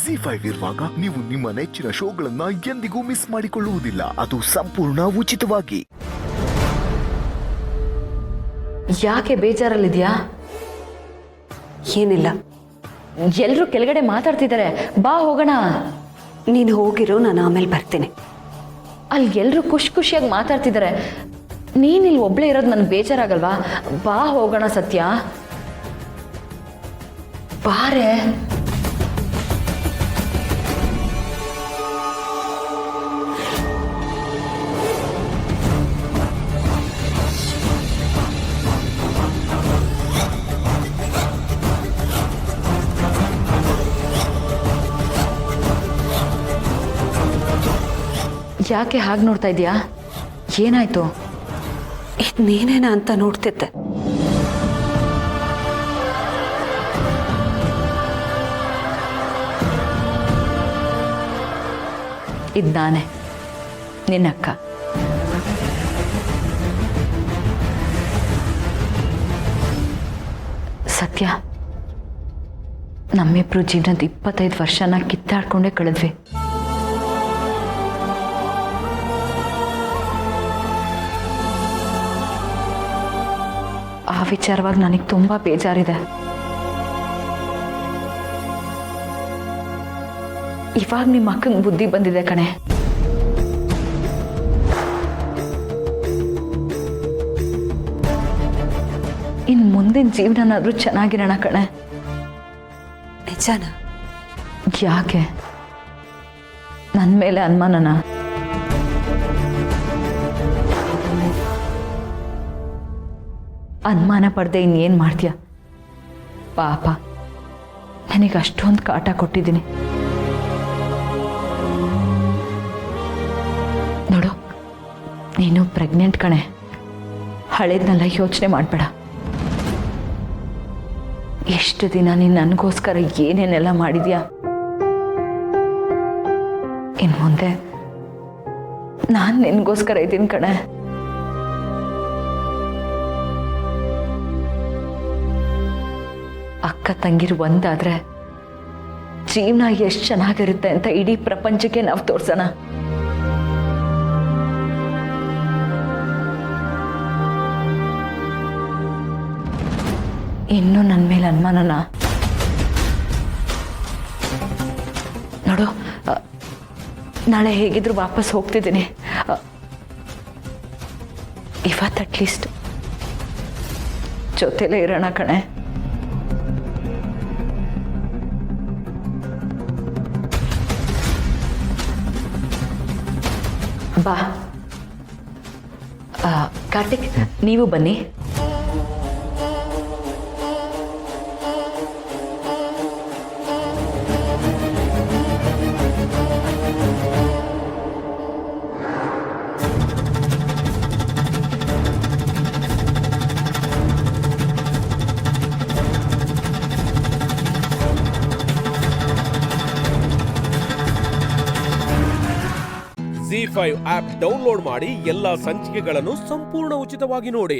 ಜಿ5 ಇರುವಾಗ ನೀವು ನಿಮ್ಮ ನೆಚ್ಚಿನ ಶೋಗಳನ್ನ ಎಂದಿಗೂ ಮಿಸ್ ಮಾಡಿಕೊಳ್ಳುವುದಿಲ್ಲ. ಅದು ಸಂಪೂರ್ಣ ಉಚಿತವಾಗಿ. ಯಾಕೆ ಬೇಜಾರಲ್ಲಿದ್ಯಾ? ಏನಿಲ್ಲ, ಎಲ್ರೂ ಕೆಳಗಡೆ ಮಾತಾಡ್ತಿದ್ದಾರೆ, ಬಾ ಹೋಗೋಣ. ನೀನು ಹೋಗಿರೋ, ನಾನು ಆಮೇಲೆ ಬರ್ತೀನಿ. ಅಲ್ಲಿ ಎಲ್ರೂ ಖುಷಿಯಾಗಿ ಮಾತಾಡ್ತಿದ್ದಾರೆ, ನೀನಿಲ್ಲಿ ಒಬ್ಳೇ ಇರೋದು ನನಗೆ ಬೇಜಾರಾಗಲ್ವಾ? ಬಾ ಹೋಗೋಣ ಸತ್ಯ, ಬಾರೆ. ಯಾಕೆ ಹಾಗೆ ನೋಡ್ತಾ ಇದೀಯಾ? ಏನಾಯ್ತು? ಇದು ನೀನೇನ ಅಂತ ನೋಡ್ತಿದ್ದೆ. ಇದು ನಾನೇ, ನಿನ್ನಕ್ಕ. ಸತ್ಯ, ನಮ್ಮಿಬ್ರು ಜೀವನದ 25 ವರ್ಷನ ಕಿತ್ತಾಡ್ಕೊಂಡೇ ಕಳೆದ್ವಿ. ಆ ವಿಚಾರವಾಗಿ ನನಗೆ ತುಂಬಾ ಬೇಜಾರಿದೆ. ಇವಾಗ ನಿಮ್ಮ ಅಕ್ಕಂಗೆ ಬುದ್ಧಿ ಬಂದಿದೆ ಕಣೆ. ಇನ್ ಮುಂದಿನ ಜೀವನನಾದ್ರೂ ಚೆನ್ನಾಗಿರೋಣ ಕಣೆ. ನಿಜಾನ? ಯಾಕೆ, ನನ್ನ ಮೇಲೆ ಅನುಮಾನನ? ಅನುಮಾನ ಪಡೆದೆ ಇನ್ನೇನು ಮಾಡ್ತೀಯ? ಪಾಪ, ನನಗೆ ಅಷ್ಟೊಂದು ಕಾಟ ಕೊಟ್ಟಿದ್ದೀನಿ. ನೋಡು, ನೀನು ಪ್ರೆಗ್ನೆಂಟ್ ಕಣೆ. ಹಳೇದನ್ನೆಲ್ಲ ಯೋಚನೆ ಮಾಡಬೇಡ. ಎಷ್ಟು ದಿನ ನೀನು ನನಗೋಸ್ಕರ ಏನೇನೆಲ್ಲ ಮಾಡಿದ್ಯಾ. ಇನ್ನು ಮುಂದೆ ನಾನು ನಿನಗೋಸ್ಕರ ಇದ್ದೀನಿ ಕಣೆ. ಅಕ್ಕ ತಂಗಿರು ಒಂದಾದ್ರೆ ಜೀವನ ಎಷ್ಟು ಚೆನ್ನಾಗಿರುತ್ತೆ ಅಂತ ಇಡೀ ಪ್ರಪಂಚಕ್ಕೆ ನಾವು ತೋರ್ಸೋಣ. ಇನ್ನು ನನ್ನ ಮೇಲೆ ಅನುಮಾನನ? ನೋಡು, ನಾಳೆ ಹೇಗಿದ್ರು ವಾಪಸ್ ಹೋಗ್ತಿದ್ದೀನಿ. ಇವತ್ತು ಅಟ್ಲೀಸ್ಟ್ ಜೊತೆಲೇ ಇರೋಣ ಕಣೆ. ಬಾ. ಕಾರ್ತಿಕ್, ನೀವು ಬನ್ನಿ. ಜಿ5 ಆಪ್ ಡೌನ್ಲೋಡ್ ಮಾಡಿ ಎಲ್ಲಾ ಸಂಚಿಕೆಗಳನ್ನು ಸಂಪೂರ್ಣ ಉಚಿತವಾಗಿ ನೋಡಿ.